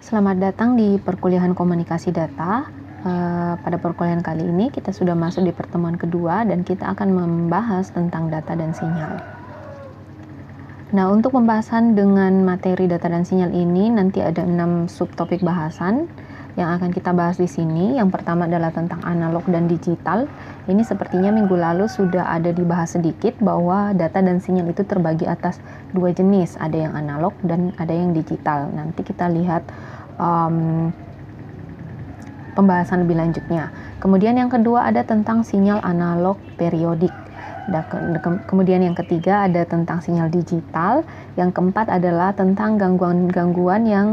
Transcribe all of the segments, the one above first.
Selamat datang di perkuliahan komunikasi data. Pada perkuliahan kali ini kita sudah masuk di pertemuan kedua dan kita akan membahas tentang data dan sinyal. Nah, untuk pembahasan dengan materi data dan sinyal ini nanti ada 6 subtopik bahasan yang akan kita bahas di sini. Yang pertama adalah tentang analog dan digital. Ini sepertinya minggu lalu sudah ada dibahas sedikit bahwa data dan sinyal itu terbagi atas dua jenis, ada yang analog dan ada yang digital. Nanti kita lihat pembahasan lebih lanjutnya. Kemudian yang kedua ada tentang sinyal analog periodik. Kemudian yang ketiga ada tentang sinyal digital. Yang keempat adalah tentang gangguan-gangguan yang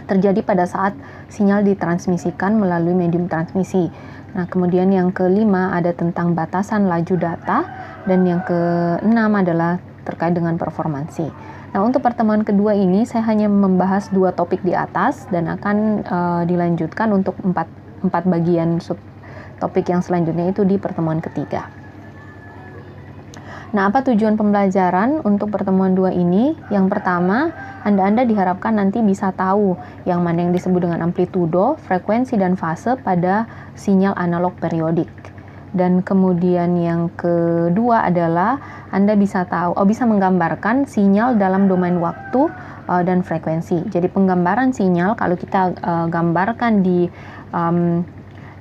terjadi pada saat sinyal ditransmisikan melalui medium transmisi. Nah, kemudian yang kelima ada tentang batasan laju data, dan yang keenam adalah terkait dengan performansi. Nah, untuk pertemuan kedua ini saya hanya membahas 2 topik di atas dan akan dilanjutkan untuk 4 bagian subtopik yang selanjutnya itu di pertemuan ketiga. Nah, apa tujuan pembelajaran untuk pertemuan 2 ini? Yang pertama, Anda diharapkan nanti bisa tahu yang mana yang disebut dengan amplitudo, frekuensi, dan fase pada sinyal analog periodik. Dan kemudian yang kedua adalah Anda bisa bisa menggambarkan sinyal dalam domain waktu dan frekuensi. Jadi penggambaran sinyal kalau kita gambarkan di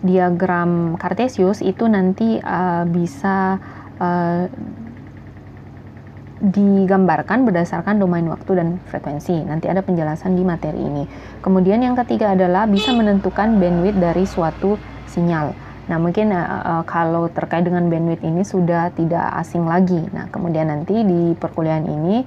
diagram Cartesius itu nanti bisa digambarkan berdasarkan domain waktu dan frekuensi. Nanti ada penjelasan di materi ini. Kemudian yang ketiga adalah bisa menentukan bandwidth dari suatu sinyal. Nah, mungkin kalau terkait dengan bandwidth ini sudah tidak asing lagi. Nah, kemudian nanti di perkuliahan ini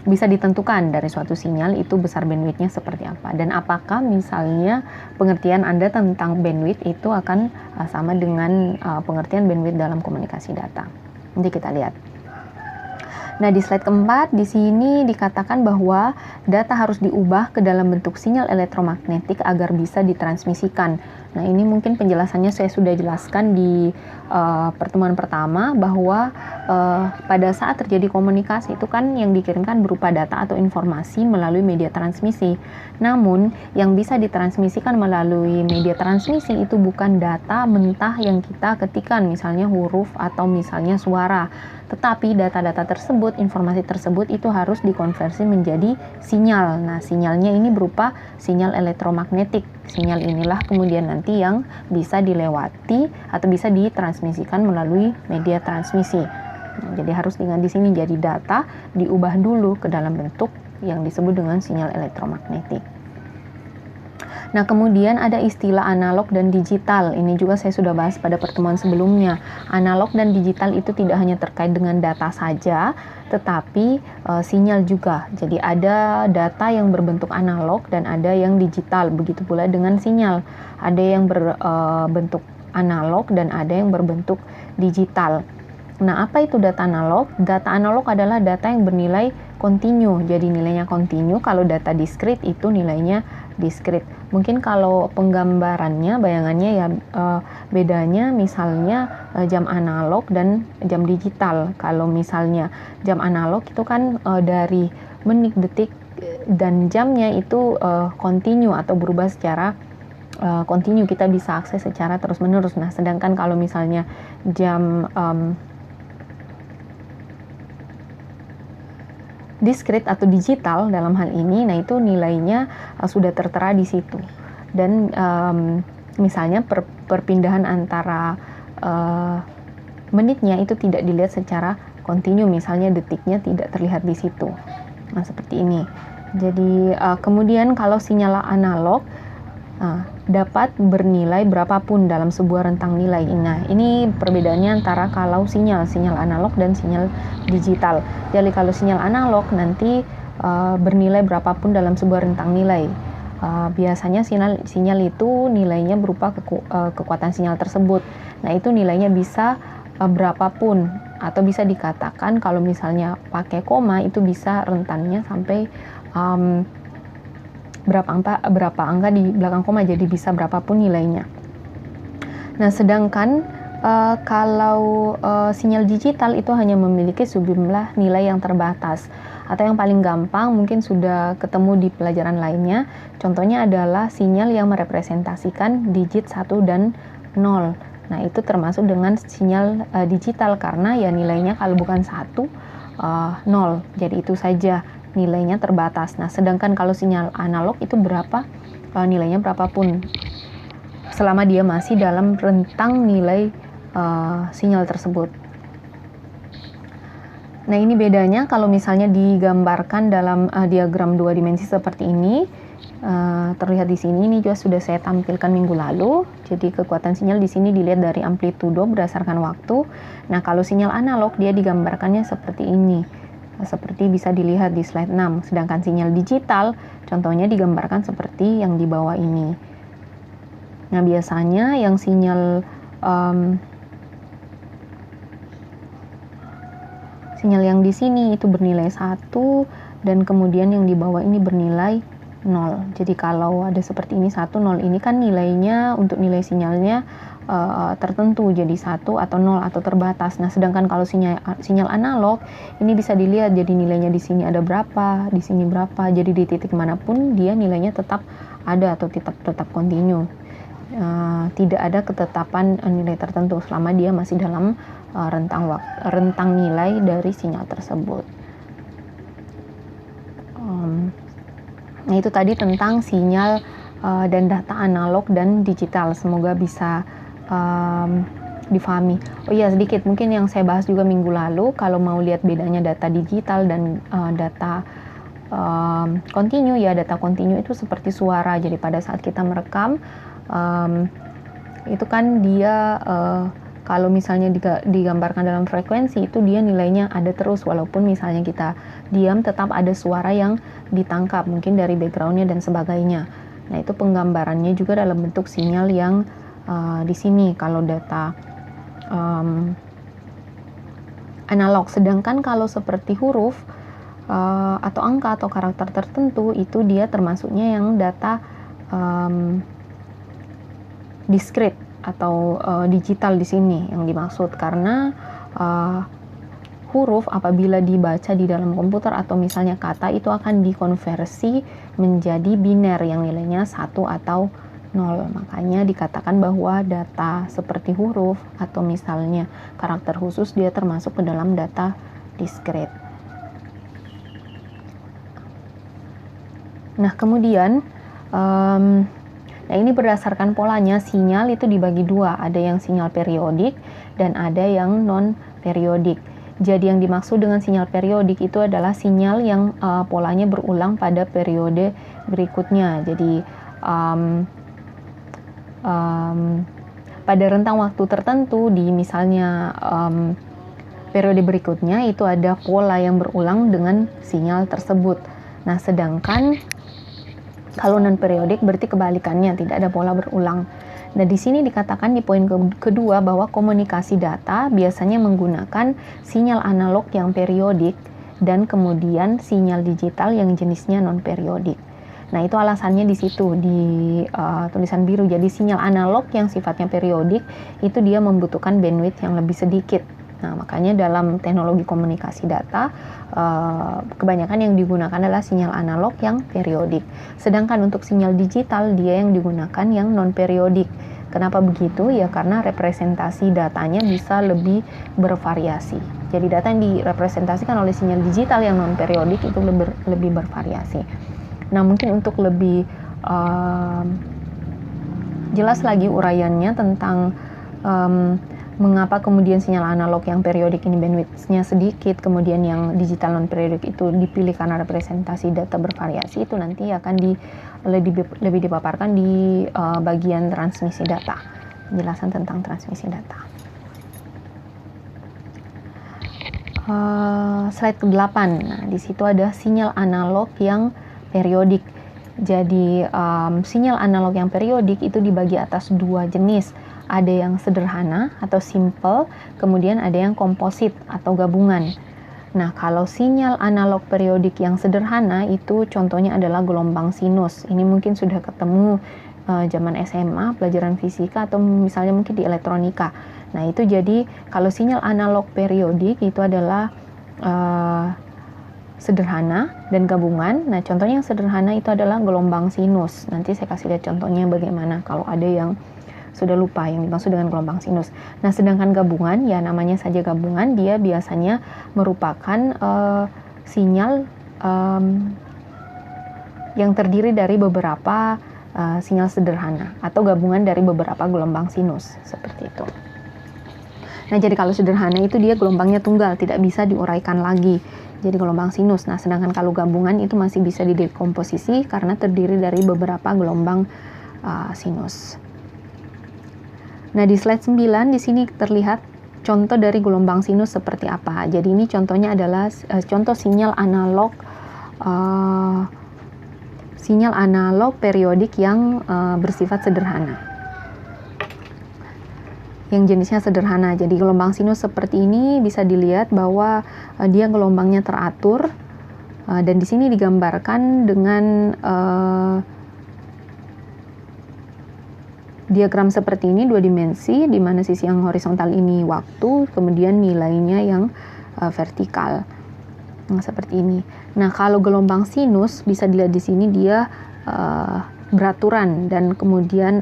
bisa ditentukan dari suatu sinyal itu besar bandwidthnya seperti apa. Dan apakah misalnya pengertian Anda tentang bandwidth itu akan sama dengan pengertian bandwidth dalam komunikasi data. Nanti kita lihat. Nah, di slide keempat, di sini dikatakan bahwa data harus diubah ke dalam bentuk sinyal elektromagnetik agar bisa ditransmisikan. Nah, ini mungkin penjelasannya saya sudah jelaskan di pertemuan pertama bahwa pada saat terjadi komunikasi itu kan yang dikirimkan berupa data atau informasi melalui media transmisi. Namun, yang bisa ditransmisikan melalui media transmisi itu bukan data mentah yang kita ketikkan, misalnya huruf atau misalnya suara. Tetapi data-data tersebut, informasi tersebut itu harus dikonversi menjadi sinyal. Nah, sinyalnya ini berupa sinyal elektromagnetik. Sinyal inilah kemudian nanti yang bisa dilewati atau bisa ditransmisikan melalui media transmisi. Nah, jadi harus diingat di sini, jadi data diubah dulu ke dalam bentuk yang disebut dengan sinyal elektromagnetik. Nah, kemudian ada istilah analog dan digital. Ini juga saya sudah bahas pada pertemuan sebelumnya. Analog dan digital itu tidak hanya terkait dengan data saja, tetapi sinyal juga. Jadi ada data yang berbentuk analog dan ada yang digital. Begitu pula dengan sinyal. Ada yang berbentuk analog dan ada yang berbentuk digital. Nah, apa itu data analog? Data analog adalah data yang bernilai kontinu. Jadi nilainya kontinu. Kalau data diskrit itu nilainya diskrit. Mungkin kalau penggambarannya, bayangannya ya bedanya misalnya jam analog dan jam digital. Kalau misalnya jam analog itu kan dari menit, detik, dan jamnya itu kontinu atau berubah secara kontinu, kita bisa akses secara terus-menerus. Nah, sedangkan kalau misalnya jam diskrit atau digital dalam hal ini, nah itu nilainya sudah tertera di situ. Dan misalnya perpindahan antara menitnya itu tidak dilihat secara kontinu, misalnya detiknya tidak terlihat di situ. Nah, seperti ini. Jadi kemudian kalau sinyal analog dapat bernilai berapapun dalam sebuah rentang nilai. Nah, ini perbedaannya antara kalau sinyal analog dan sinyal digital. Jadi kalau sinyal analog nanti bernilai berapapun dalam sebuah rentang nilai. Biasanya sinyal itu nilainya berupa kekuatan sinyal tersebut. Nah, itu nilainya bisa berapapun, atau bisa dikatakan kalau misalnya pakai koma itu bisa rentannya sampai berapa angka di belakang koma, jadi bisa berapapun nilainya. Nah, sedangkan kalau sinyal digital itu hanya memiliki sejumlah nilai yang terbatas. Atau yang paling gampang mungkin sudah ketemu di pelajaran lainnya, contohnya adalah sinyal yang merepresentasikan digit 1 dan 0. Nah, itu termasuk dengan sinyal digital karena ya nilainya kalau bukan 1, 0. Jadi itu saja nilainya terbatas. Nah, sedangkan kalau sinyal analog itu berapa, nilainya berapapun selama dia masih dalam rentang nilai sinyal tersebut. Nah, ini bedanya kalau misalnya digambarkan dalam diagram 2 dimensi seperti ini. Terlihat di sini, ini juga sudah saya tampilkan minggu lalu. Jadi kekuatan sinyal di sini dilihat dari amplitudo berdasarkan waktu. Nah, kalau sinyal analog dia digambarkannya seperti ini. Seperti bisa dilihat di slide 6. Sedangkan sinyal digital contohnya digambarkan seperti yang di bawah ini. Nah, biasanya yang sinyal yang di sini itu bernilai 1 dan kemudian yang di bawah ini bernilai 0. Jadi kalau ada seperti ini 1, 0 ini kan nilainya untuk nilai sinyalnya tertentu jadi 1 atau 0 atau terbatas. Nah, sedangkan kalau sinyal analog ini bisa dilihat jadi nilainya di sini ada berapa, di sini berapa. Jadi di titik manapun dia nilainya tetap ada atau tetap kontinu. Tidak ada ketetapan nilai tertentu selama dia masih dalam rentang nilai dari sinyal tersebut. Nah, itu tadi tentang sinyal dan data analog dan digital. Semoga bisa difahami. Oh iya, sedikit mungkin yang saya bahas juga minggu lalu, kalau mau lihat bedanya data digital dan data kontinu, ya data kontinu itu seperti suara. Jadi pada saat kita merekam itu kan dia kalau misalnya digambarkan dalam frekuensi itu dia nilainya ada terus, walaupun misalnya kita diam tetap ada suara yang ditangkap mungkin dari backgroundnya dan sebagainya. Nah, itu penggambarannya juga dalam bentuk sinyal yang di sini kalau data analog. Sedangkan kalau seperti huruf atau angka atau karakter tertentu itu dia termasuknya yang data discrete atau digital di sini yang dimaksud, karena huruf apabila dibaca di dalam komputer atau misalnya kata itu akan dikonversi menjadi biner yang nilainya 1 atau 0. Makanya dikatakan bahwa data seperti huruf atau misalnya karakter khusus dia termasuk ke dalam data discrete. Nah, kemudian nah, ini berdasarkan polanya sinyal itu dibagi dua, ada yang sinyal periodik dan ada yang non periodik. Jadi yang dimaksud dengan sinyal periodik itu adalah sinyal yang polanya berulang pada periode berikutnya. Jadi pada rentang waktu tertentu di misalnya periode berikutnya itu ada pola yang berulang dengan sinyal tersebut. Nah, sedangkan kalau non periodik berarti kebalikannya, tidak ada pola berulang. Nah, di sini dikatakan di poin kedua bahwa komunikasi data biasanya menggunakan sinyal analog yang periodik dan kemudian sinyal digital yang jenisnya non periodik. Nah, itu alasannya di situ di tulisan biru. Jadi sinyal analog yang sifatnya periodik itu dia membutuhkan bandwidth yang lebih sedikit. Nah, makanya dalam teknologi komunikasi data kebanyakan yang digunakan adalah sinyal analog yang periodik. Sedangkan untuk sinyal digital dia yang digunakan yang non periodik. Kenapa begitu? Ya karena representasi datanya bisa lebih bervariasi. Jadi data yang direpresentasikan oleh sinyal digital yang non periodik itu lebih bervariasi. Nah, mungkin untuk lebih jelas lagi uraiannya tentang mengapa kemudian sinyal analog yang periodik ini bandwidth-nya sedikit, kemudian yang digital non-periodik itu dipilih karena representasi data bervariasi, itu nanti akan lebih dipaparkan di bagian transmisi data, penjelasan tentang transmisi data. Slide ke-8, nah di situ ada sinyal analog yang periodik. Jadi sinyal analog yang periodik itu dibagi atas dua jenis. Ada yang sederhana atau simple, kemudian ada yang komposit atau gabungan. Nah, kalau sinyal analog periodik yang sederhana itu contohnya adalah gelombang sinus. Ini mungkin sudah ketemu zaman SMA, pelajaran fisika, atau misalnya mungkin di elektronika. Nah, itu jadi kalau sinyal analog periodik itu adalah sederhana dan gabungan. Nah, contohnya yang sederhana itu adalah gelombang sinus. Nanti saya kasih lihat contohnya bagaimana kalau ada yang sudah lupa yang dimaksud dengan gelombang sinus. Nah, sedangkan gabungan, ya namanya saja gabungan, dia biasanya merupakan sinyal yang terdiri dari beberapa sinyal sederhana atau gabungan dari beberapa gelombang sinus, seperti itu. Nah, jadi kalau sederhana itu dia gelombangnya tunggal, tidak bisa diuraikan lagi. Jadi gelombang sinus. Nah, sedangkan kalau gabungan itu masih bisa didekomposisi karena terdiri dari beberapa gelombang sinus. Nah, di slide 9 di sini terlihat contoh dari gelombang sinus seperti apa. Jadi ini contohnya adalah contoh sinyal analog periodik yang bersifat sederhana. Yang jenisnya sederhana. Jadi gelombang sinus seperti ini bisa dilihat bahwa dia gelombangnya teratur dan di sini digambarkan dengan diagram seperti ini, dua dimensi, di mana sisi yang horizontal ini waktu, kemudian nilainya yang vertikal. Nah, seperti ini. Nah, kalau gelombang sinus bisa dilihat di sini dia beraturan dan kemudian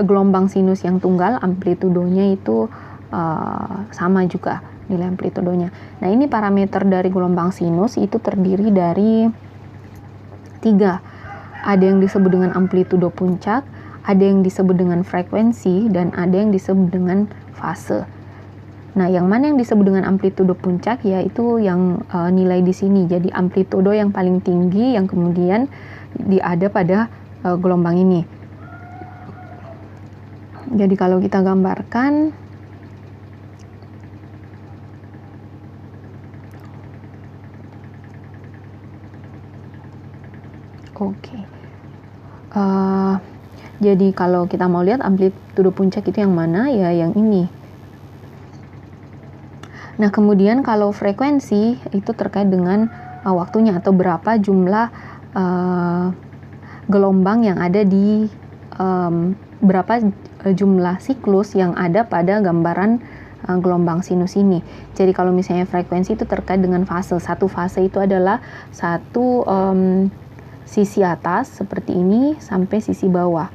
gelombang sinus yang tunggal amplitudonya itu sama juga nilai amplitudonya. Nah, ini parameter dari gelombang sinus itu terdiri dari 3. Ada yang disebut dengan amplitudo puncak, ada yang disebut dengan frekuensi, dan ada yang disebut dengan fase. Nah, yang mana yang disebut dengan amplitudo puncak yaitu yang nilai di sini. Jadi amplitudo yang paling tinggi yang kemudian ada pada gelombang ini. Jadi kalau kita gambarkan, oke. Jadi kalau kita mau lihat amplitudo puncak itu yang mana, ya yang ini. Nah, kemudian kalau frekuensi itu terkait dengan waktunya atau berapa jumlah gelombang yang ada di berapa jumlah siklus yang ada pada gambaran gelombang sinus ini. Jadi kalau misalnya frekuensi itu terkait dengan fase. Satu fase itu adalah satu sisi atas seperti ini sampai sisi bawah.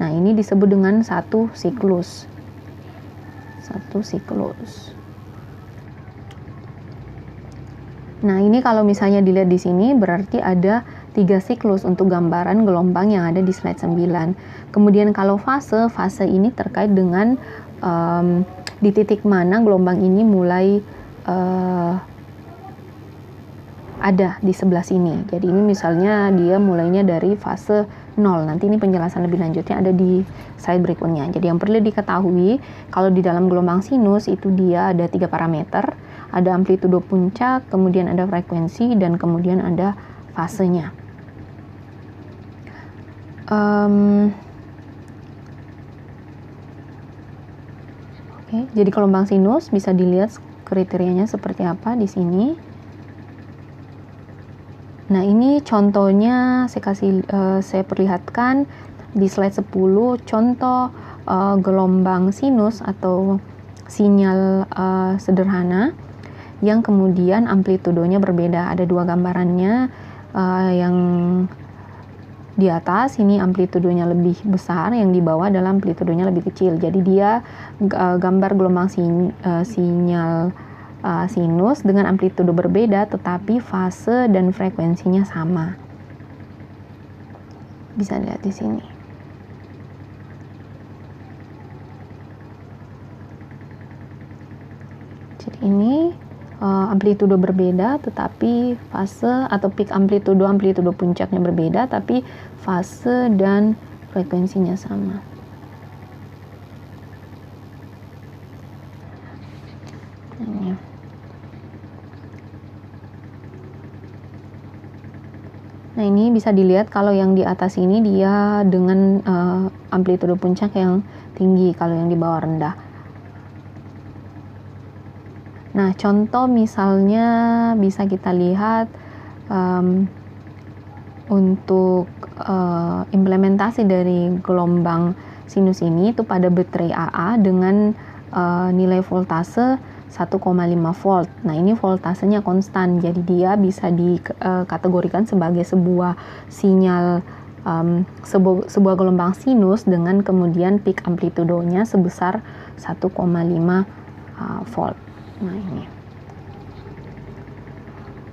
Nah, ini disebut dengan satu siklus. Satu siklus. Nah, ini kalau misalnya dilihat di sini berarti ada 3 siklus untuk gambaran gelombang yang ada di slide 9. Kemudian kalau fase ini terkait dengan di titik mana gelombang ini mulai ada di sebelah sini. Jadi ini misalnya dia mulainya dari fase 0. Nanti ini penjelasan lebih lanjutnya ada di slide berikutnya. Jadi yang perlu diketahui kalau di dalam gelombang sinus itu dia ada 3 parameter. Ada amplitudo puncak, kemudian ada frekuensi, dan kemudian ada fasenya. Oke, jadi gelombang sinus bisa dilihat kriterianya seperti apa di sini. Nah, ini contohnya saya perlihatkan di slide 10 contoh gelombang sinus atau sinyal sederhana yang kemudian amplitudonya berbeda. Ada 2 gambarannya, yang di atas ini amplitudonya lebih besar, yang di bawah adalah amplitudonya lebih kecil. Jadi dia gambar gelombang sinyal sinus dengan amplitudo berbeda tetapi fase dan frekuensinya sama. Bisa lihat di sini. Jadi ini amplitudo berbeda tetapi fase atau peak amplitudo puncaknya berbeda tapi fase dan frekuensinya sama. Nah, ini bisa dilihat kalau yang di atas ini dia dengan amplitudo puncak yang tinggi, kalau yang di bawah rendah. Nah, contoh misalnya bisa kita lihat untuk implementasi dari gelombang sinus ini itu pada baterai AA dengan nilai voltase 1,5 volt. Nah, ini voltasenya konstan, jadi dia bisa dikategorikan sebagai sebuah sinyal sebuah gelombang sinus dengan kemudian peak amplitudonya sebesar 1,5 volt. Nah, ini.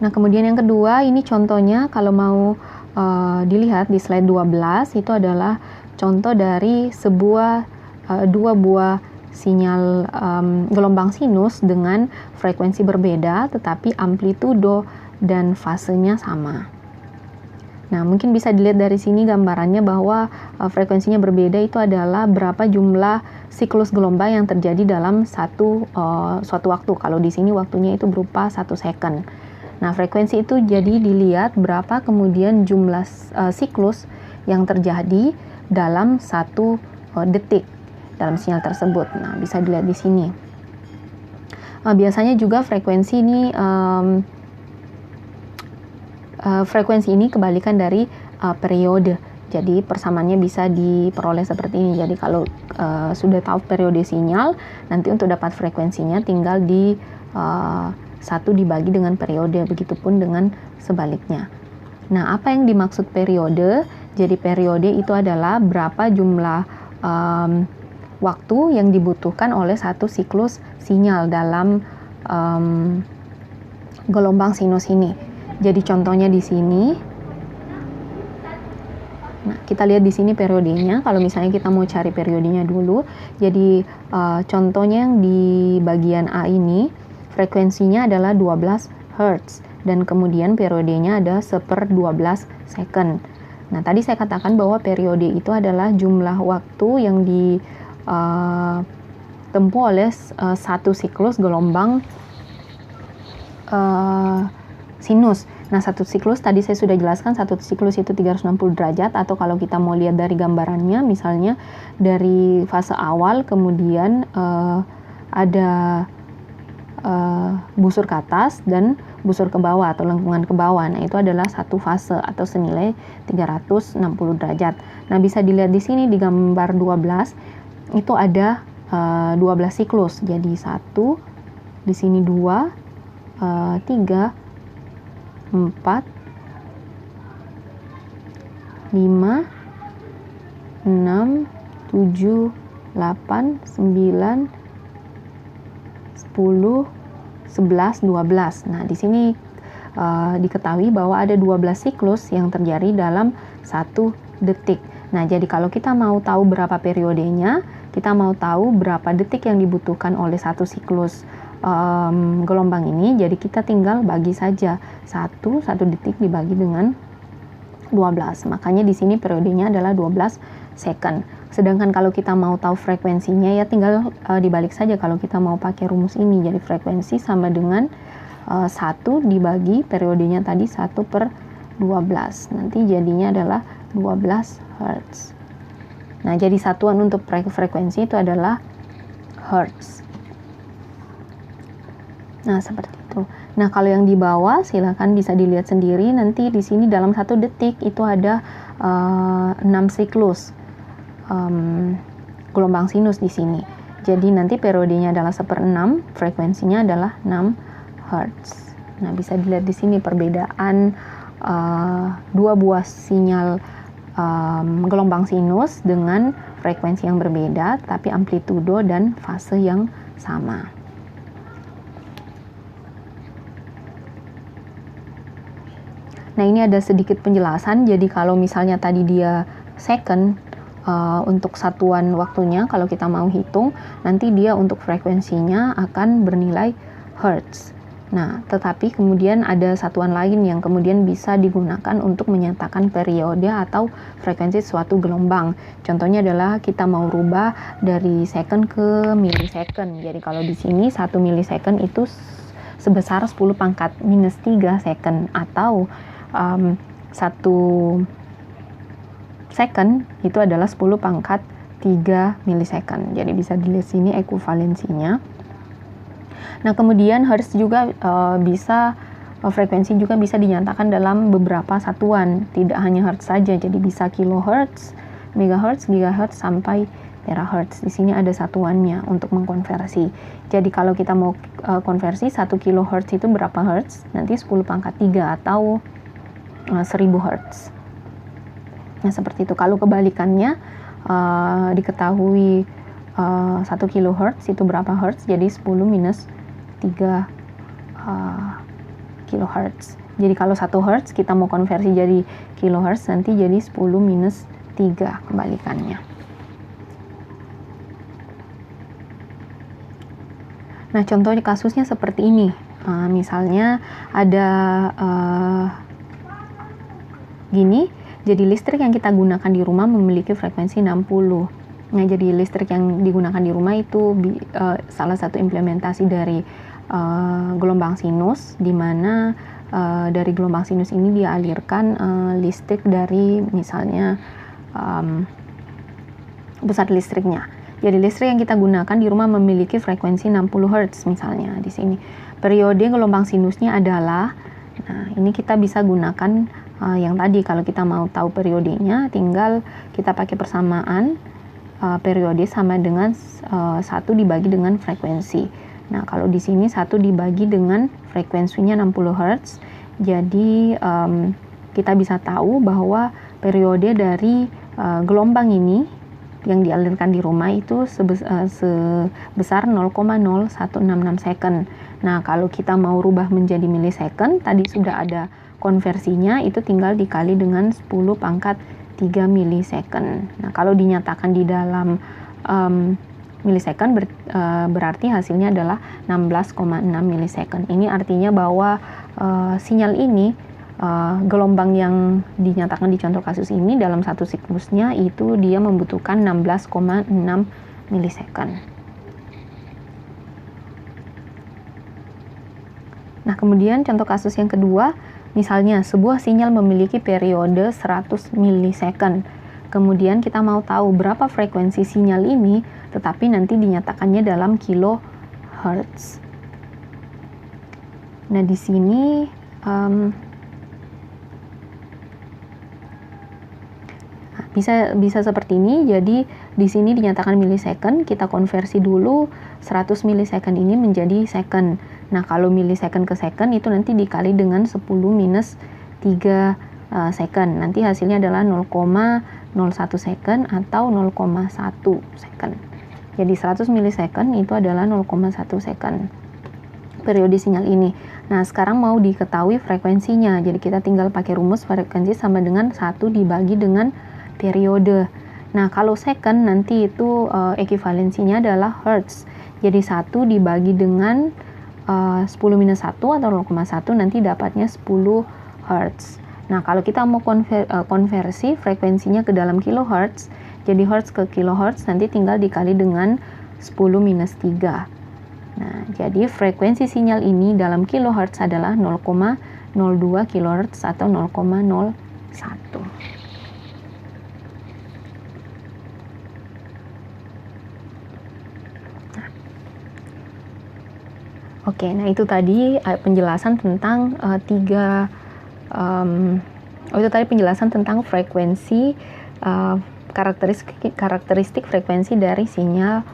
Nah, kemudian yang kedua, ini contohnya kalau mau dilihat di slide 12, itu adalah contoh dari dua buah sinyal gelombang sinus dengan frekuensi berbeda tetapi amplitudo dan fasenya sama. Nah, mungkin bisa dilihat dari sini gambarannya bahwa frekuensinya berbeda itu adalah berapa jumlah siklus gelombang yang terjadi dalam suatu waktu. Kalau di sini waktunya itu berupa 1 second. Nah, frekuensi itu jadi dilihat berapa kemudian jumlah siklus yang terjadi dalam 1 detik dalam sinyal tersebut. Nah, bisa dilihat di sini. Biasanya juga frekuensi ini kebalikan dari periode. Jadi persamaannya bisa diperoleh seperti ini. Jadi kalau sudah tahu periode sinyal, nanti untuk dapat frekuensinya tinggal di 1 dibagi dengan periode, begitupun dengan sebaliknya. Nah, apa yang dimaksud periode? Jadi periode itu adalah berapa jumlah waktu yang dibutuhkan oleh satu siklus sinyal dalam gelombang sinus ini. Jadi contohnya di sini. Nah, kita lihat di sini periodenya. Kalau misalnya kita mau cari periodenya dulu, jadi contohnya yang di bagian A ini frekuensinya adalah 12 Hz dan kemudian periodenya ada 1/12 second. Nah, tadi saya katakan bahwa periode itu adalah jumlah waktu yang ditempuh oleh satu siklus gelombang sinus. Nah, satu siklus tadi saya sudah jelaskan, satu siklus itu 360 derajat, atau kalau kita mau lihat dari gambarannya, misalnya dari fase awal kemudian ada busur ke atas dan busur ke bawah atau lengkungan ke bawah. Nah, itu adalah satu fase atau senilai 360 derajat. Nah, bisa dilihat di sini di gambar 12 itu ada 12 siklus. Jadi 1, di sini 2, 3, 4, 5, 6, 7, 8, 9, 10, 11, 12. Nah, di sini diketahui bahwa ada 12 siklus yang terjadi dalam 1 detik. Nah, jadi kalau kita mau tahu berapa periodenya, kita mau tahu berapa detik yang dibutuhkan oleh satu siklus gelombang ini, jadi kita tinggal bagi saja 1 detik dibagi dengan 12. Makanya di sini periodenya adalah 12 second. Sedangkan kalau kita mau tahu frekuensinya, ya tinggal dibalik saja kalau kita mau pakai rumus ini. Jadi frekuensi sama dengan 1 dibagi periodenya tadi 1/12. Nanti jadinya adalah 12 Hz. Nah, jadi satuan untuk frekuensi itu adalah Hertz. Nah, seperti itu. Nah, kalau yang di bawah silakan bisa dilihat sendiri. Nanti di sini dalam 1 detik itu ada 6 siklus gelombang sinus di sini. Jadi nanti periodenya adalah 1/6, frekuensinya adalah 6 Hz. Nah, bisa dilihat di sini perbedaan dua buah sinyal gelombang sinus dengan frekuensi yang berbeda, tapi amplitudo dan fase yang sama. Nah, ini ada sedikit penjelasan. Jadi kalau misalnya tadi dia second untuk satuan waktunya, kalau kita mau hitung, nanti dia untuk frekuensinya akan bernilai Hertz. Nah, tetapi kemudian ada satuan lain yang kemudian bisa digunakan untuk menyatakan periode atau frekuensi suatu gelombang. Contohnya adalah kita mau rubah dari second ke millisecond. Jadi kalau di sini 1 millisecond itu sebesar 10 pangkat minus 3 second, atau 1 second itu adalah 10 pangkat 3 millisecond. Jadi bisa dilihat sini ekuivalensinya. Nah, kemudian Hertz juga frekuensi juga bisa dinyatakan dalam beberapa satuan, tidak hanya Hertz saja. Jadi bisa kilohertz, megahertz, gigahertz sampai terahertz. Di sini ada satuannya untuk mengkonversi. Jadi kalau kita mau konversi 1 kilohertz itu berapa hertz? Nanti 10 pangkat 3 atau 1000 hertz. Nah, seperti itu. Kalau kebalikannya diketahui 1 kilohertz itu berapa hertz? Jadi 10 minus 3 kilohertz. Jadi kalau 1 hertz kita mau konversi jadi kilohertz, nanti jadi 10 minus 3 kebalikannya. Nah, contoh kasusnya seperti ini. Misalnya ada gini, jadi listrik yang kita gunakan di rumah memiliki frekuensi 60. Nah, jadi listrik yang digunakan di rumah itu salah satu implementasi dari gelombang sinus, di mana dari gelombang sinus ini dialirkan listrik dari misalnya pusat listriknya. Jadi listrik yang kita gunakan di rumah memiliki frekuensi 60 Hz misalnya di sini. Periode gelombang sinusnya adalah, nah ini kita bisa gunakan yang tadi. Kalau kita mau tahu periodenya, tinggal kita pakai persamaan periode sama dengan 1 dibagi dengan frekuensi. Nah kalau di sini 1 dibagi dengan frekuensinya 60 Hz, jadi kita bisa tahu bahwa periode dari gelombang ini yang dialirkan di rumah itu sebesar 0,0166 second. Nah, kalau kita mau rubah menjadi millisecond, tadi sudah ada konversinya, itu tinggal dikali dengan 10 pangkat 3 millisecond. Nah, kalau dinyatakan di dalam millisecond berarti hasilnya adalah 16,6 millisecond. Ini artinya bahwa sinyal ini, gelombang yang dinyatakan di contoh kasus ini dalam satu siklusnya itu dia membutuhkan 16,6 millisecond. Nah, kemudian contoh kasus yang kedua, misalnya sebuah sinyal memiliki periode 100 millisecond. Kemudian kita mau tahu berapa frekuensi sinyal ini, tetapi nanti dinyatakannya dalam kilohertz. Nah, di sini bisa seperti ini. Jadi di sini dinyatakan millisecond, kita konversi dulu 100 millisecond ini menjadi second. Nah, kalau millisecond ke second itu nanti dikali dengan 10 minus 3 second. Nanti hasilnya adalah 0,01 second atau 0,1 second. Jadi 100 millisecond itu adalah 0,1 second periode sinyal ini. Nah, sekarang mau diketahui frekuensinya. Jadi kita tinggal pakai rumus frekuensi sama dengan 1 dibagi dengan periode. Nah, kalau second nanti itu ekivalensinya adalah hertz. Jadi 1 dibagi dengan 10 minus 1 atau 0,1 nanti dapatnya 10 hertz. Nah, kalau kita mau konversi frekuensinya ke dalam kilohertz, jadi hertz ke kilohertz nanti tinggal dikali dengan 10 minus 3. Nah, jadi frekuensi sinyal ini dalam kilohertz adalah 0,02 kilohertz atau 0,01. Oke, nah itu tadi penjelasan tentang penjelasan tentang frekuensi, karakteristik frekuensi dari sinyal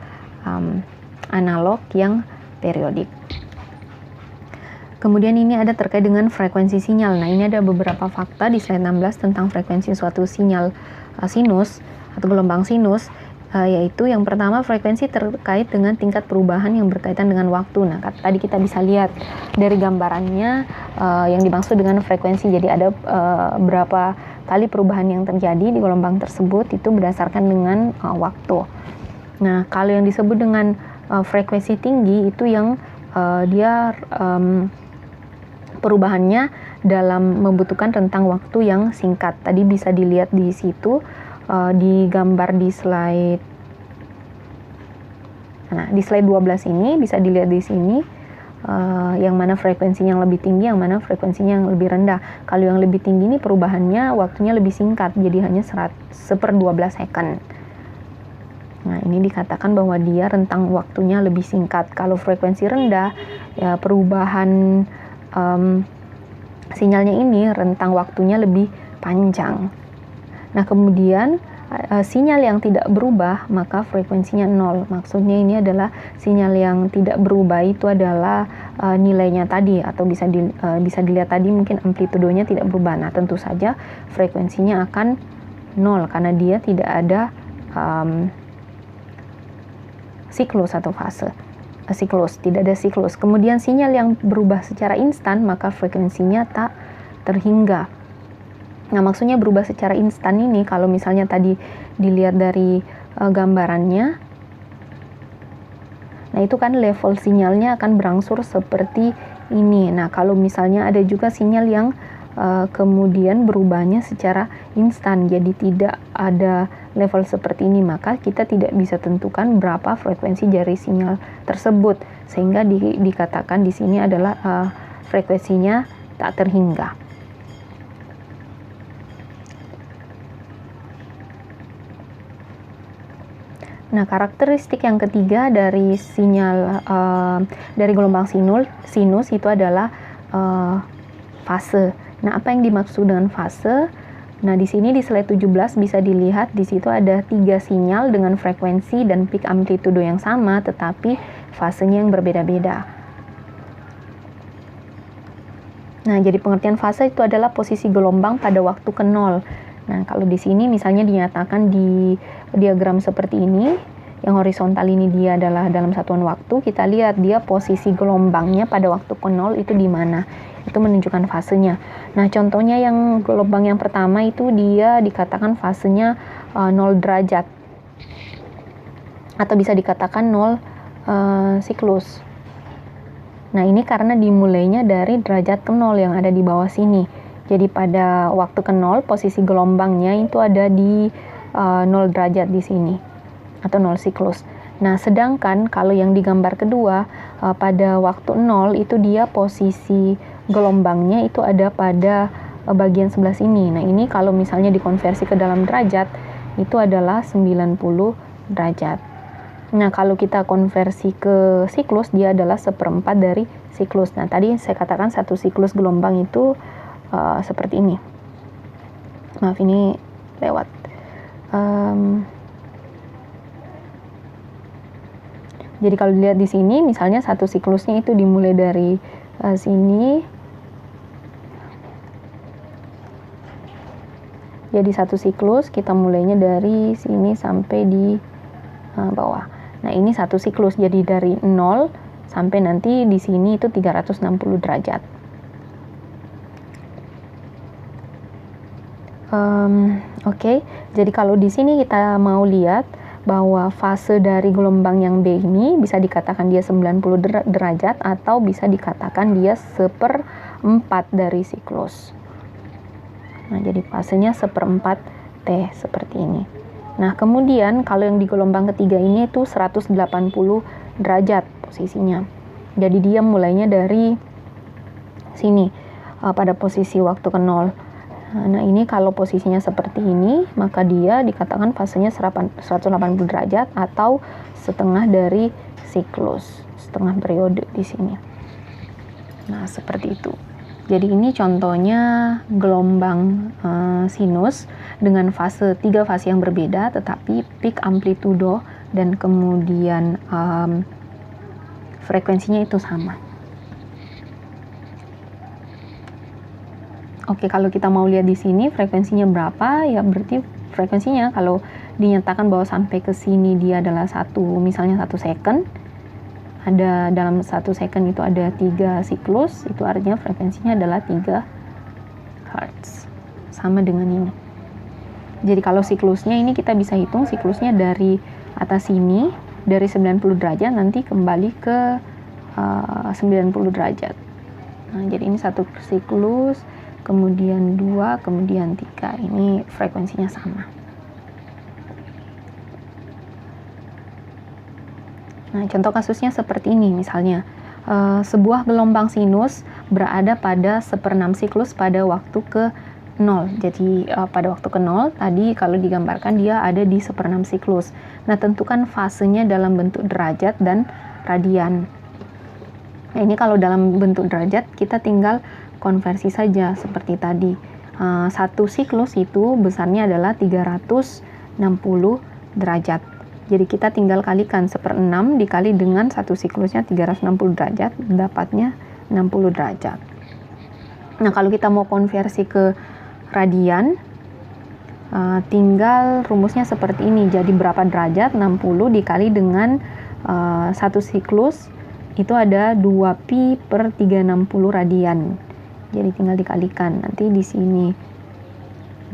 analog yang periodik. Kemudian ini ada terkait dengan frekuensi sinyal. Nah, ini ada beberapa fakta di slide 16 tentang frekuensi suatu sinyal sinus atau gelombang sinus. Yaitu yang pertama, frekuensi terkait dengan tingkat perubahan yang berkaitan dengan waktu. Nah, tadi kita bisa lihat dari gambarannya yang dimaksud dengan frekuensi. Jadi ada berapa kali perubahan yang terjadi di gelombang tersebut itu berdasarkan dengan waktu. Nah, kalau yang disebut dengan frekuensi tinggi itu yang dia perubahannya dalam membutuhkan rentang waktu yang singkat. Tadi bisa dilihat di situ. Digambar di slide. Nah, di slide 12 ini bisa dilihat di sini yang mana frekuensinya yang lebih tinggi, yang mana frekuensinya yang lebih rendah. Kalau yang lebih tinggi ini perubahannya waktunya lebih singkat, jadi hanya 1/12 second. Nah, ini dikatakan bahwa dia rentang waktunya lebih singkat. Kalau frekuensi rendah, ya perubahan sinyalnya ini rentang waktunya lebih panjang. Nah, kemudian sinyal yang tidak berubah, maka frekuensinya 0. Maksudnya ini adalah sinyal yang tidak berubah itu adalah nilainya tadi, atau bisa dilihat tadi mungkin amplitudonya tidak berubah. Nah, tentu saja frekuensinya akan 0 karena dia tidak ada siklus atau fase. Tidak ada siklus. Kemudian sinyal yang berubah secara instan, maka frekuensinya tak terhingga. Nah, maksudnya berubah secara instan ini, kalau misalnya tadi dilihat dari gambarannya, nah itu kan level sinyalnya akan berangsur seperti ini. Nah, kalau misalnya ada juga sinyal yang kemudian berubahnya secara instan, jadi tidak ada level seperti ini, maka kita tidak bisa tentukan berapa frekuensi dari sinyal tersebut, sehingga dikatakan di sini adalah frekuensinya tak terhingga. Nah, karakteristik yang ketiga dari sinyal dari gelombang sinus itu adalah fase. Nah, apa yang dimaksud dengan fase? Nah, di sini di slide 17 bisa dilihat di situ ada 3 sinyal dengan frekuensi dan peak amplitudo yang sama, tetapi fasenya yang berbeda-beda. Nah, jadi pengertian fase itu adalah posisi gelombang pada waktu ke 0. Nah, kalau di sini misalnya dinyatakan di diagram seperti ini, yang horizontal ini dia adalah dalam satuan waktu, kita lihat dia posisi gelombangnya pada waktu ke 0 itu di mana. Itu menunjukkan fasenya. Nah, contohnya yang gelombang yang pertama itu dia dikatakan fasenya 0 derajat. Atau bisa dikatakan 0 siklus. Nah, ini karena dimulainya dari derajat ke 0 yang ada di bawah sini. Jadi pada waktu ke 0, posisi gelombangnya itu ada di 0 derajat di sini, atau 0 siklus. Nah, sedangkan kalau yang di gambar kedua, pada waktu 0 itu dia posisi gelombangnya itu ada pada bagian sebelah sini. Nah, ini kalau misalnya dikonversi ke dalam derajat, itu adalah 90 derajat. Nah, kalau kita konversi ke siklus, dia adalah 1/4 dari siklus. Nah, tadi saya katakan satu siklus gelombang itu seperti ini. Maaf, ini lewat. Jadi kalau dilihat di sini, misalnya satu siklusnya itu dimulai dari sini. Jadi satu siklus kita mulainya dari sini sampai di bawah. Nah, ini satu siklus. Jadi dari 0 sampai nanti di sini itu 360 derajat. Oke. Jadi kalau di sini kita mau lihat bahwa fase dari gelombang yang B ini bisa dikatakan dia 90 derajat atau bisa dikatakan dia 1/4 dari siklus. Nah, jadi fasenya 1/4 T seperti ini. Nah, kemudian kalau yang di gelombang ketiga ini itu 180 derajat posisinya. Jadi dia mulainya dari sini pada posisi waktu ke 0. Nah, ini kalau posisinya seperti ini, maka dia dikatakan fasenya 180 derajat atau setengah dari siklus, setengah periode di sini. Nah, seperti itu. Jadi ini contohnya gelombang sinus dengan 3 fase yang berbeda, tetapi peak amplitudo dan kemudian frekuensinya itu sama. Oke, kalau kita mau lihat di sini frekuensinya berapa, ya berarti frekuensinya kalau dinyatakan bahwa sampai ke sini dia adalah misalnya 1 second, ada dalam 1 second itu ada 3 siklus, itu artinya frekuensinya adalah 3 Hz. Sama dengan ini. Jadi kalau siklusnya ini kita bisa hitung siklusnya dari atas sini, dari 90 derajat nanti kembali ke 90 derajat. Nah, jadi ini 1 siklus, kemudian 2, kemudian 3. Ini frekuensinya sama. Nah, contoh kasusnya seperti ini misalnya. Sebuah gelombang sinus berada pada 1/6 siklus pada waktu ke 0. Jadi pada waktu ke 0 tadi kalau digambarkan dia ada di 1/6 siklus. Nah, tentukan fasenya dalam bentuk derajat dan radian. Nah, ini kalau dalam bentuk derajat kita tinggal konversi saja seperti tadi. 1 siklus itu besarnya adalah 300 60 derajat. Jadi kita tinggal kalikan 1/6 dikali dengan satu siklusnya 360 derajat, dapatnya 60 derajat. Nah, kalau kita mau konversi ke radian, tinggal rumusnya seperti ini. Jadi berapa derajat? 60 dikali dengan satu siklus itu ada 2pi per 360 radian. Jadi tinggal dikalikan. Nanti di sini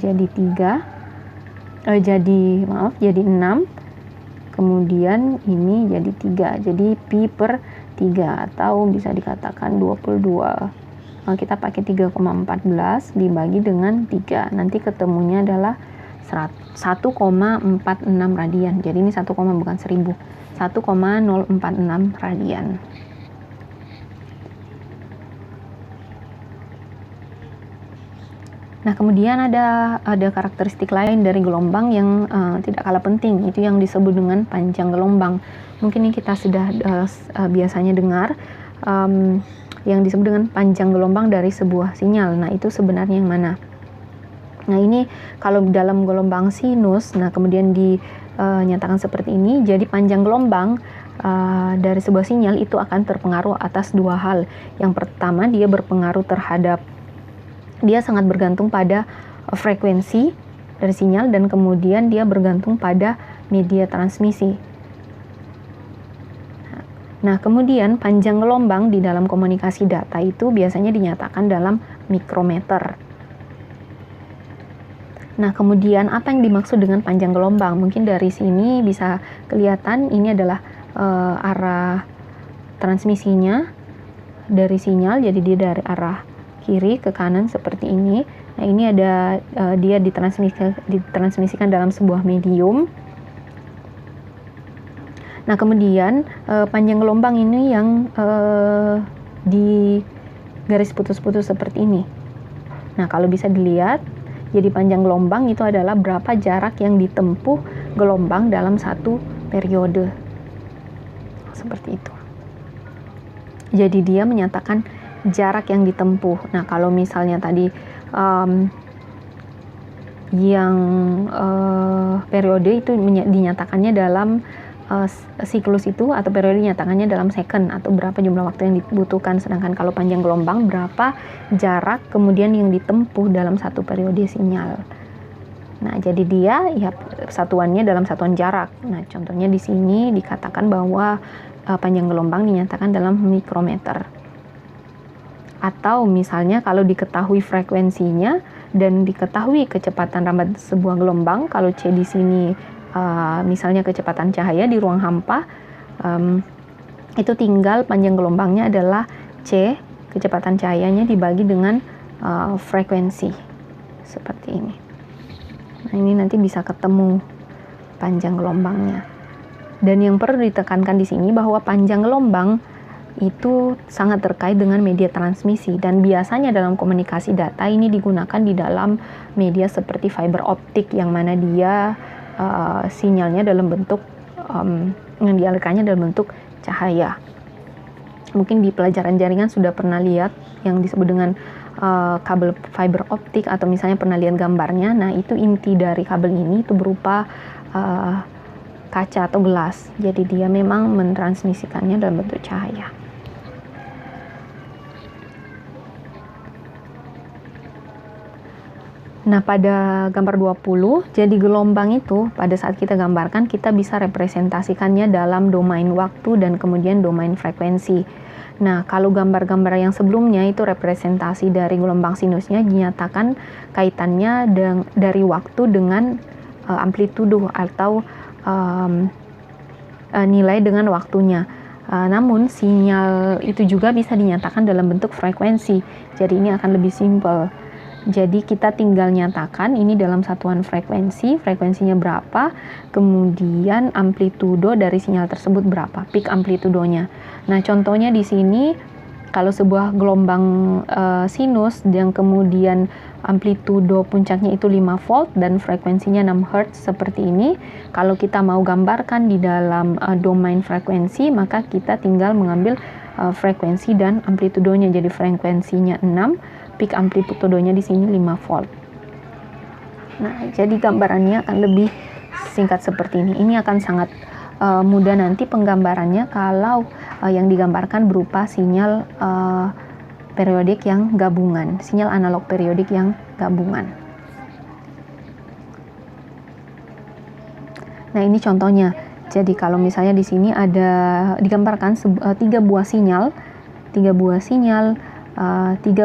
jadi 6, kemudian ini jadi 3, jadi pi per 3, atau bisa dikatakan 22. Kita pakai 3,14 dibagi dengan 3, nanti ketemunya adalah 1,46 radian. Jadi ini 1, bukan 1000, 1,046 radian. Nah, kemudian ada karakteristik lain dari gelombang yang tidak kalah penting, itu yang disebut dengan panjang gelombang. Mungkin ini kita sudah biasanya dengar yang disebut dengan panjang gelombang dari sebuah sinyal. Nah, itu sebenarnya yang mana? Nah, ini kalau dalam gelombang sinus, nah kemudian dinyatakan seperti ini, jadi panjang gelombang dari sebuah sinyal itu akan terpengaruh atas dua hal. Yang pertama, dia sangat bergantung pada frekuensi dari sinyal, dan kemudian dia bergantung pada media transmisi. Nah, kemudian panjang gelombang di dalam komunikasi data itu biasanya dinyatakan dalam mikrometer. Nah, kemudian apa yang dimaksud dengan panjang gelombang? Mungkin dari sini bisa kelihatan ini adalah arah transmisinya dari sinyal, jadi dia dari arah kiri ke kanan seperti ini. Nah, ini ada dia ditransmisikan dalam sebuah medium. Nah, kemudian panjang gelombang ini yang di garis putus-putus seperti ini. Nah, kalau bisa dilihat, jadi panjang gelombang itu adalah berapa jarak yang ditempuh gelombang dalam satu periode. Seperti itu. Jadi dia menyatakan jarak yang ditempuh. Nah, kalau misalnya tadi periode itu dinyatakannya dalam siklus itu, atau periode dinyatakannya dalam second, atau berapa jumlah waktu yang dibutuhkan. Sedangkan kalau panjang gelombang, berapa jarak kemudian yang ditempuh dalam satu periode sinyal. Nah, jadi dia ya satuannya dalam satuan jarak. Nah, contohnya di sini dikatakan bahwa panjang gelombang dinyatakan dalam mikrometer. Atau misalnya kalau diketahui frekuensinya dan diketahui kecepatan rambat sebuah gelombang, kalau C di sini misalnya kecepatan cahaya di ruang hampa, itu tinggal panjang gelombangnya adalah C, kecepatan cahayanya dibagi dengan frekuensi, seperti ini. Nah, ini nanti bisa ketemu panjang gelombangnya. Dan yang perlu ditekankan di sini bahwa panjang gelombang itu sangat terkait dengan media transmisi, dan biasanya dalam komunikasi data ini digunakan di dalam media seperti fiber optik, yang mana dia sinyalnya dalam bentuk yang dialirkannya dalam bentuk cahaya. Mungkin di pelajaran jaringan sudah pernah lihat yang disebut dengan kabel fiber optik, atau misalnya pernah lihat gambarnya. Nah, itu inti dari kabel ini itu berupa kaca atau gelas. Jadi dia memang mentransmisikannya dalam bentuk cahaya. Nah, pada gambar 20, jadi gelombang itu pada saat kita gambarkan, kita bisa representasikannya dalam domain waktu dan kemudian domain frekuensi. Nah, kalau gambar-gambar yang sebelumnya itu representasi dari gelombang sinusnya dinyatakan kaitannya dari waktu dengan amplitudo atau nilai dengan waktunya. Namun sinyal itu juga bisa dinyatakan dalam bentuk frekuensi. Jadi ini akan lebih simpel. Jadi kita tinggal nyatakan ini dalam satuan frekuensi, frekuensinya berapa, kemudian amplitudo dari sinyal tersebut berapa, peak amplitudonya. Nah, contohnya di sini kalau sebuah gelombang sinus yang kemudian amplitudo puncaknya itu 5 volt dan frekuensinya 6 Hz seperti ini, kalau kita mau gambarkan di dalam domain frekuensi, maka kita tinggal mengambil frekuensi dan amplitudonya. Jadi frekuensinya 6, peak amplitudonya di sini 5 volt. Nah, jadi gambarannya akan lebih singkat seperti ini. Ini akan sangat mudah nanti penggambarannya kalau yang digambarkan berupa sinyal periodik yang gabungan, sinyal analog periodik yang gabungan. Nah, ini contohnya. Jadi kalau misalnya di sini ada digambarkan 3 buah sinyal, 3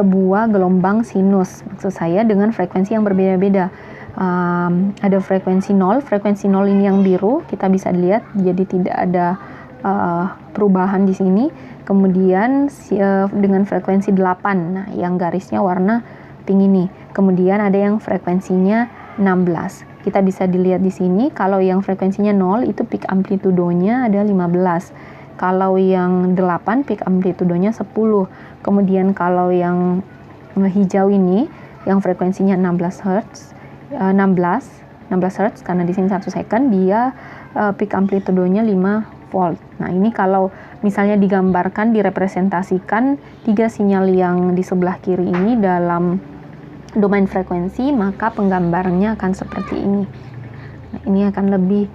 buah gelombang sinus, maksud saya dengan frekuensi yang berbeda-beda. Ada frekuensi 0 ini yang biru, kita bisa lihat, jadi tidak ada perubahan di sini. Kemudian dengan frekuensi 8, nah yang garisnya warna pink ini. Kemudian ada yang frekuensinya 16. Kita bisa dilihat di sini, kalau yang frekuensinya 0 itu peak amplitudonya ada 15. Kalau yang 8 peak amplitudonya 10. Kemudian kalau yang hijau ini yang frekuensinya 16 Hz karena di sini 1 second, dia peak amplitudonya 5 volt. Nah, ini kalau misalnya digambarkan, direpresentasikan 3 sinyal yang di sebelah kiri ini dalam domain frekuensi, maka penggambarannya akan seperti ini. Nah, ini akan lebih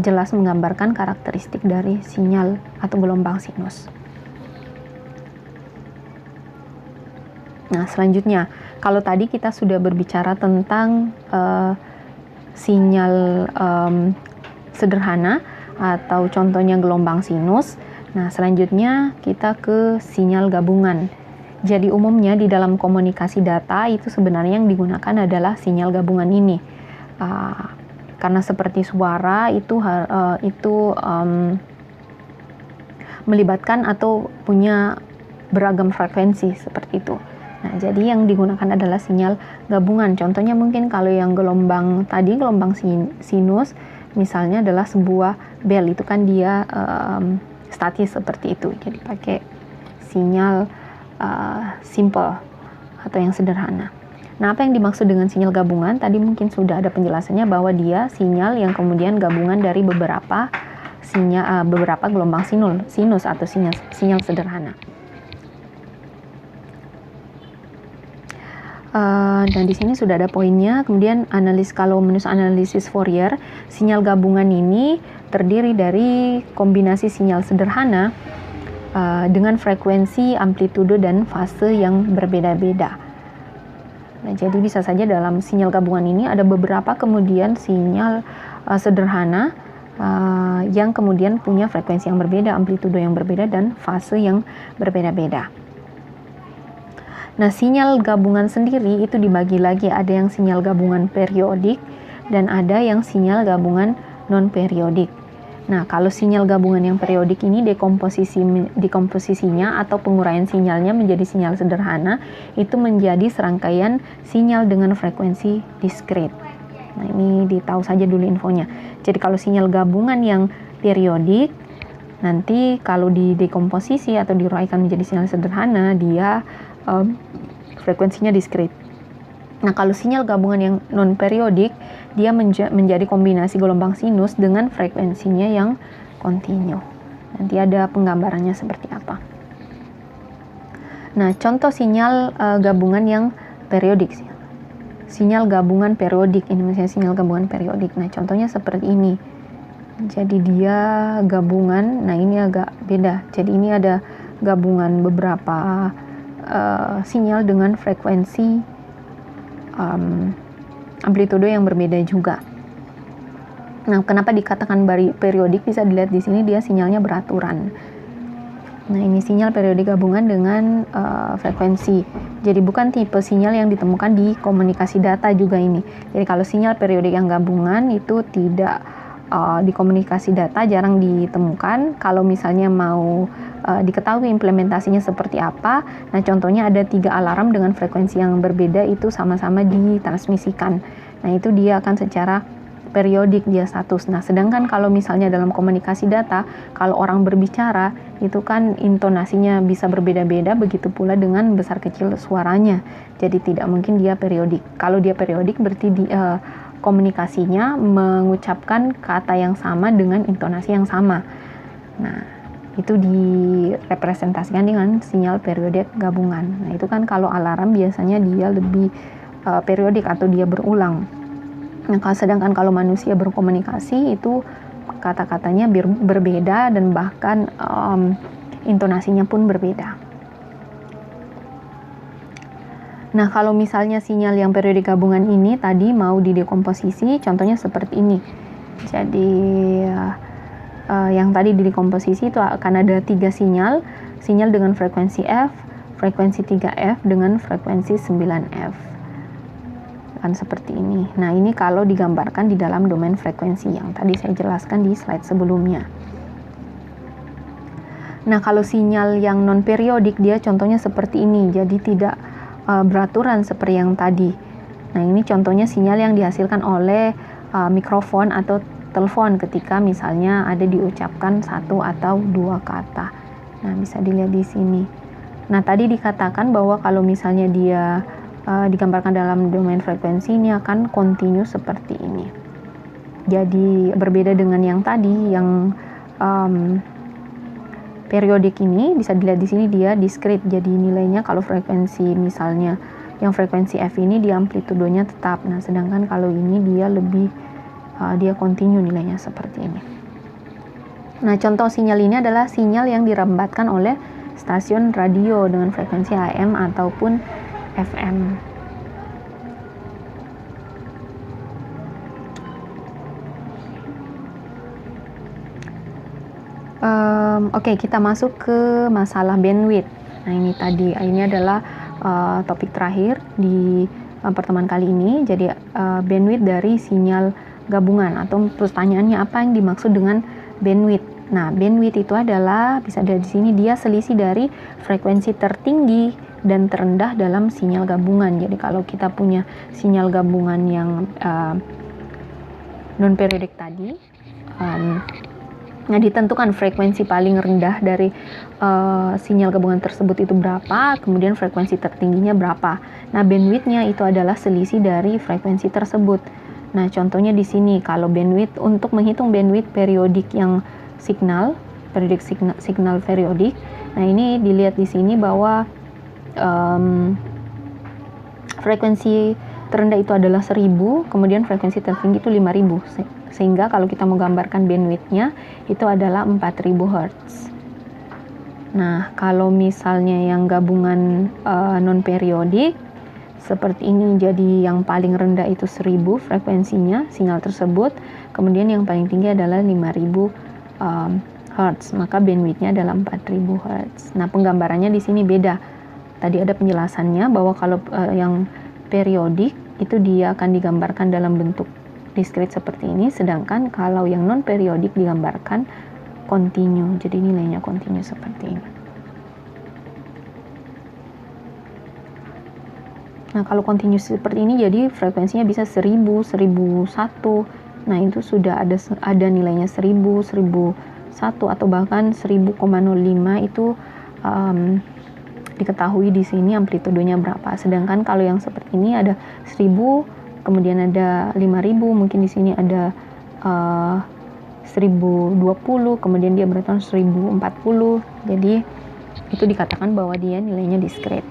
jelas menggambarkan karakteristik dari sinyal atau gelombang sinus. Nah, selanjutnya, kalau tadi kita sudah berbicara tentang sinyal sederhana atau contohnya gelombang sinus. Nah, selanjutnya kita ke sinyal gabungan. Jadi umumnya di dalam komunikasi data itu sebenarnya yang digunakan adalah sinyal gabungan ini. Karena seperti suara itu melibatkan atau punya beragam frekuensi seperti itu. Nah, jadi yang digunakan adalah sinyal gabungan. Contohnya mungkin kalau yang gelombang sinus, misalnya adalah sebuah bel, itu kan dia statis seperti itu. Jadi pakai sinyal simple atau yang sederhana. Nah, apa yang dimaksud dengan sinyal gabungan? Tadi mungkin sudah ada penjelasannya bahwa dia sinyal yang kemudian gabungan dari beberapa gelombang sinus atau sinyal sederhana. Dan di sini sudah ada poinnya. Kemudian kalau menurut analisis Fourier, sinyal gabungan ini terdiri dari kombinasi sinyal sederhana dengan frekuensi, amplitudo, dan fase yang berbeda-beda. Nah, jadi bisa saja dalam sinyal gabungan ini ada beberapa kemudian sinyal sederhana yang kemudian punya frekuensi yang berbeda, amplitudo yang berbeda, dan fase yang berbeda-beda. Nah, sinyal gabungan sendiri itu dibagi lagi, ada yang sinyal gabungan periodik dan ada yang sinyal gabungan non-periodik. Nah, kalau sinyal gabungan yang periodik ini dekomposisinya atau penguraian sinyalnya menjadi sinyal sederhana, itu menjadi serangkaian sinyal dengan frekuensi diskrit. Nah, ini ditahu saja dulu infonya. Jadi kalau sinyal gabungan yang periodik, nanti kalau didekomposisi atau diuraikan menjadi sinyal sederhana, dia frekuensinya diskrit. Nah, kalau sinyal gabungan yang non-periodik, dia menjadi kombinasi gelombang sinus dengan frekuensinya yang kontinu. Nanti ada penggambarannya seperti apa. Nah, contoh sinyal gabungan yang periodik. Sinyal gabungan periodik, ini misalnya sinyal gabungan periodik. Nah, contohnya seperti ini. Jadi dia gabungan, nah ini agak beda. Jadi ini ada gabungan beberapa sinyal dengan frekuensi amplitudo yang berbeda juga. Nah, kenapa dikatakan periodik? Bisa dilihat di sini dia sinyalnya beraturan. Nah, ini sinyal periodik gabungan dengan frekuensi. Jadi bukan tipe sinyal yang ditemukan di komunikasi data juga ini. Jadi kalau sinyal periodik yang gabungan itu tidak di komunikasi data, jarang ditemukan. Kalau misalnya mau diketahui implementasinya seperti apa, nah contohnya ada 3 alarm dengan frekuensi yang berbeda itu sama-sama ditransmisikan. Nah, itu dia akan secara periodik dia status. Nah, sedangkan kalau misalnya dalam komunikasi data, kalau orang berbicara itu kan intonasinya bisa berbeda-beda, begitu pula dengan besar kecil suaranya. Jadi tidak mungkin dia periodik. Kalau dia periodik berarti komunikasinya mengucapkan kata yang sama dengan intonasi yang sama. Nah, itu direpresentasikan dengan sinyal periodik gabungan. Nah, itu kan kalau alarm biasanya dia lebih periodik atau dia berulang. Nah, sedangkan kalau manusia berkomunikasi itu kata-katanya berbeda dan bahkan intonasinya pun berbeda. Nah, kalau misalnya sinyal yang periodik gabungan ini tadi mau didekomposisi, contohnya seperti ini. Jadi yang tadi didekomposisi itu akan ada 3 sinyal dengan frekuensi F, frekuensi 3F dengan frekuensi 9F. Kan seperti ini. Nah, ini kalau digambarkan di dalam domain frekuensi yang tadi saya jelaskan di slide sebelumnya. Nah, kalau sinyal yang non periodik dia contohnya seperti ini. Jadi tidak beraturan seperti yang tadi. Nah, ini contohnya sinyal yang dihasilkan oleh mikrofon atau telepon ketika misalnya ada diucapkan 1 atau 2 kata. Nah, bisa dilihat di sini. Nah, tadi dikatakan bahwa kalau misalnya dia digambarkan dalam domain frekuensi ini akan kontinu seperti ini. Jadi berbeda dengan yang tadi yang periodik ini, bisa dilihat di sini dia discrete. Jadi nilainya kalau frekuensi misalnya yang frekuensi F ini dia amplitudonya tetap. Nah, sedangkan kalau ini dia lebih dia kontinu nilainya seperti ini. Nah, contoh sinyal ini adalah sinyal yang dirambatkan oleh stasiun radio dengan frekuensi AM ataupun FM. Oke, kita masuk ke masalah bandwidth. Nah, ini adalah topik terakhir di pertemuan kali ini. Jadi bandwidth dari sinyal gabungan, atau pertanyaannya apa yang dimaksud dengan bandwidth. Nah, bandwidth itu adalah, bisa dilihat di sini, dia selisih dari frekuensi tertinggi dan terendah dalam sinyal gabungan. Jadi kalau kita punya sinyal gabungan yang non periodik tadi, nah, ditentukan frekuensi paling rendah dari sinyal gabungan tersebut itu berapa, kemudian frekuensi tertingginya berapa. Nah, bandwidthnya itu adalah selisih dari frekuensi tersebut. Nah, contohnya di sini kalau bandwidth, untuk menghitung bandwidth periodik yang signal periodik. Nah, ini dilihat di sini bahwa frekuensi terendah itu adalah 1000, kemudian frekuensi tertinggi itu 5000. Sehingga kalau kita menggambarkan bandwidthnya itu adalah 4000 Hz. Nah, kalau misalnya yang gabungan non periodik seperti ini, jadi yang paling rendah itu 1000 frekuensinya sinyal tersebut, kemudian yang paling tinggi adalah 5000 Hz, maka bandwidthnya adalah 4000 Hz. Nah, penggambarannya di sini beda. Tadi ada penjelasannya bahwa kalau yang periodik itu dia akan digambarkan dalam bentuk discrete seperti ini, sedangkan kalau yang non periodik digambarkan kontinu, jadi nilainya kontinu seperti ini. Nah, kalau kontinu seperti ini jadi frekuensinya bisa 1000, 1001. Nah, itu sudah ada nilainya 1000, 1001 atau bahkan 1000,05 itu diketahui di sini amplitudenya berapa. Sedangkan kalau yang seperti ini ada 1000, kemudian ada 5000, mungkin di sini ada 1020, kemudian dia berarti 1040. Jadi itu dikatakan bahwa dia nilainya discrete.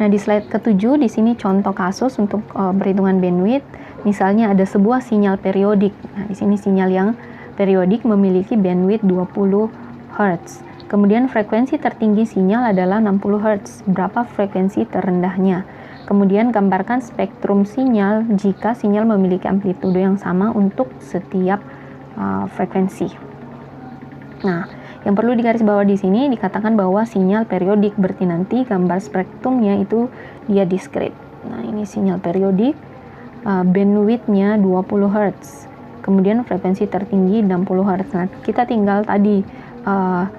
Nah, di slide ke-7 di sini contoh kasus untuk perhitungan bandwidth. Misalnya ada sebuah sinyal periodik. Nah, di sini sinyal yang periodik memiliki bandwidth 20 Hz. Kemudian frekuensi tertinggi sinyal adalah 60 Hz. Berapa frekuensi terendahnya? Kemudian gambarkan spektrum sinyal jika sinyal memiliki amplitudo yang sama untuk setiap frekuensi. Nah, yang perlu digarisbawahi di sini dikatakan bahwa sinyal periodik, berarti nanti gambar spektrumnya itu dia discrete. Nah, ini sinyal periodik, bandwidthnya 20 Hz. Kemudian frekuensi tertinggi 60 Hz. Nah, kita tinggal tadi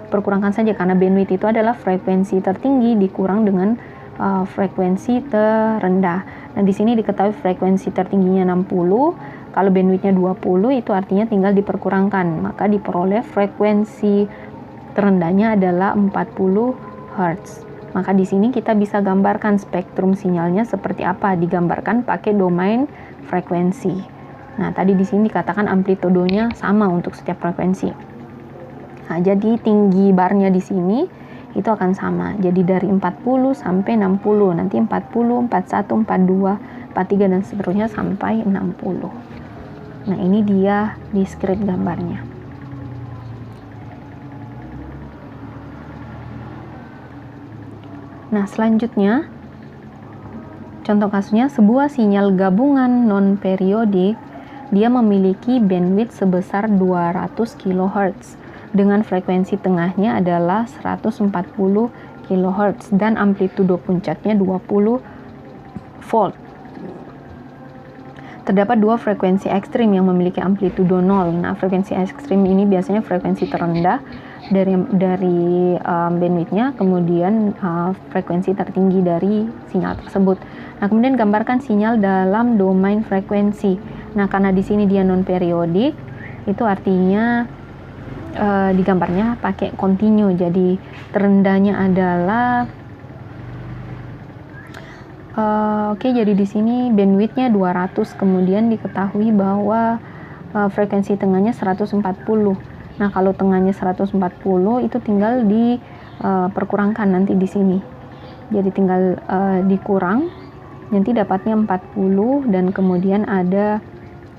perkurangkan saja karena bandwidth itu adalah frekuensi tertinggi dikurang dengan frekuensi terendah. Nah, di sini diketahui frekuensi tertingginya 60, kalau bandwidthnya 20 itu artinya tinggal diperkurangkan, maka diperoleh frekuensi terendahnya adalah 40 Hz. Maka di sini kita bisa gambarkan spektrum sinyalnya seperti apa, digambarkan pakai domain frekuensi. Nah, tadi di sini dikatakan amplitudonya sama untuk setiap frekuensi. Nah, jadi tinggi barnya di sini itu akan sama. Jadi dari 40 sampai 60, nanti 40, 41, 42, 43 dan seterusnya sampai 60. Nah, ini dia discrete gambarnya. Nah, selanjutnya contoh kasusnya sebuah sinyal gabungan non-periodik, dia memiliki bandwidth sebesar 200 kHz dengan frekuensi tengahnya adalah 140 kHz dan amplitudo puncaknya 20 volt. Terdapat dua frekuensi ekstrim yang memiliki amplitudo 0. Nah, frekuensi ekstrim ini biasanya frekuensi terendah dari bandwidthnya, kemudian frekuensi tertinggi dari sinyal tersebut. Nah, kemudian gambarkan sinyal dalam domain frekuensi. Nah, karena di sini dia non periodik, itu artinya digambarnya pakai continue. Jadi terendahnya adalah jadi di sini bandwidthnya 200, kemudian diketahui bahwa frekuensi tengahnya 140. Nah, kalau tengahnya 140 itu tinggal diperkurangkan nanti di sini. Jadi tinggal dikurang, nanti dapatnya 40 dan kemudian ada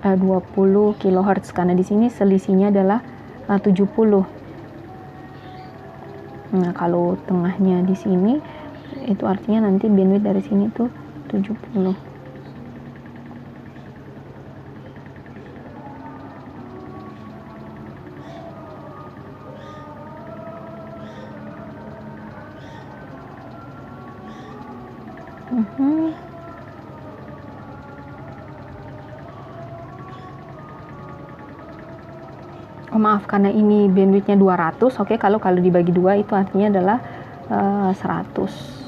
20 kHz karena di sini selisihnya adalah 70. Nah, kalau tengahnya di sini itu artinya nanti bandwidth dari sini tuh 70. Oh, maaf, karena ini bandwidthnya 200, oke, kalau dibagi 2 itu artinya adalah 100.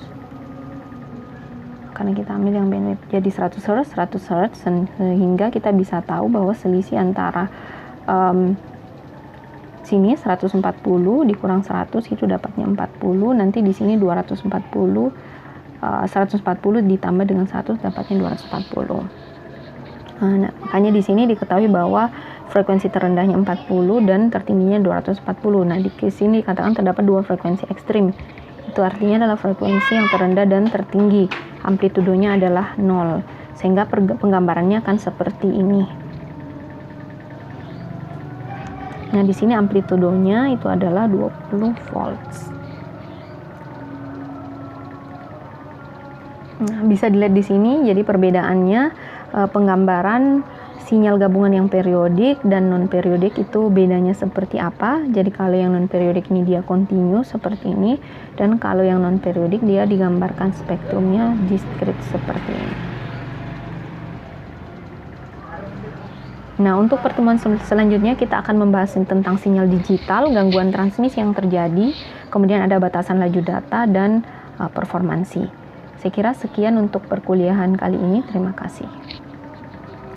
Karena kita ambil yang bandwidth jadi 100 Hz, sehingga kita bisa tahu bahwa selisih antara sini 140 dikurang 100 itu dapatnya 40, nanti di sini 240, 140 ditambah dengan 100 dapatnya 240. Nah, makanya di sini diketahui bahwa frekuensi terendahnya 40 dan tertingginya 240. Nah, di sini dikatakan terdapat dua frekuensi ekstrim. Itu artinya adalah frekuensi yang terendah dan tertinggi. Amplitudonya adalah 0. Sehingga penggambarannya akan seperti ini. Nah, di sini amplitudonya itu adalah 20 volts. Nah, bisa dilihat di sini, jadi perbedaannya penggambaran sinyal gabungan yang periodik dan non periodik itu bedanya seperti apa. Jadi kalau yang non periodik ini dia continue seperti ini, dan kalau yang non periodik dia digambarkan spektrumnya discrete seperti ini. Nah, untuk pertemuan selanjutnya kita akan membahas tentang sinyal digital, gangguan transmisi yang terjadi, kemudian ada batasan laju data dan performansi. Saya kira sekian untuk perkuliahan kali ini. Terima kasih.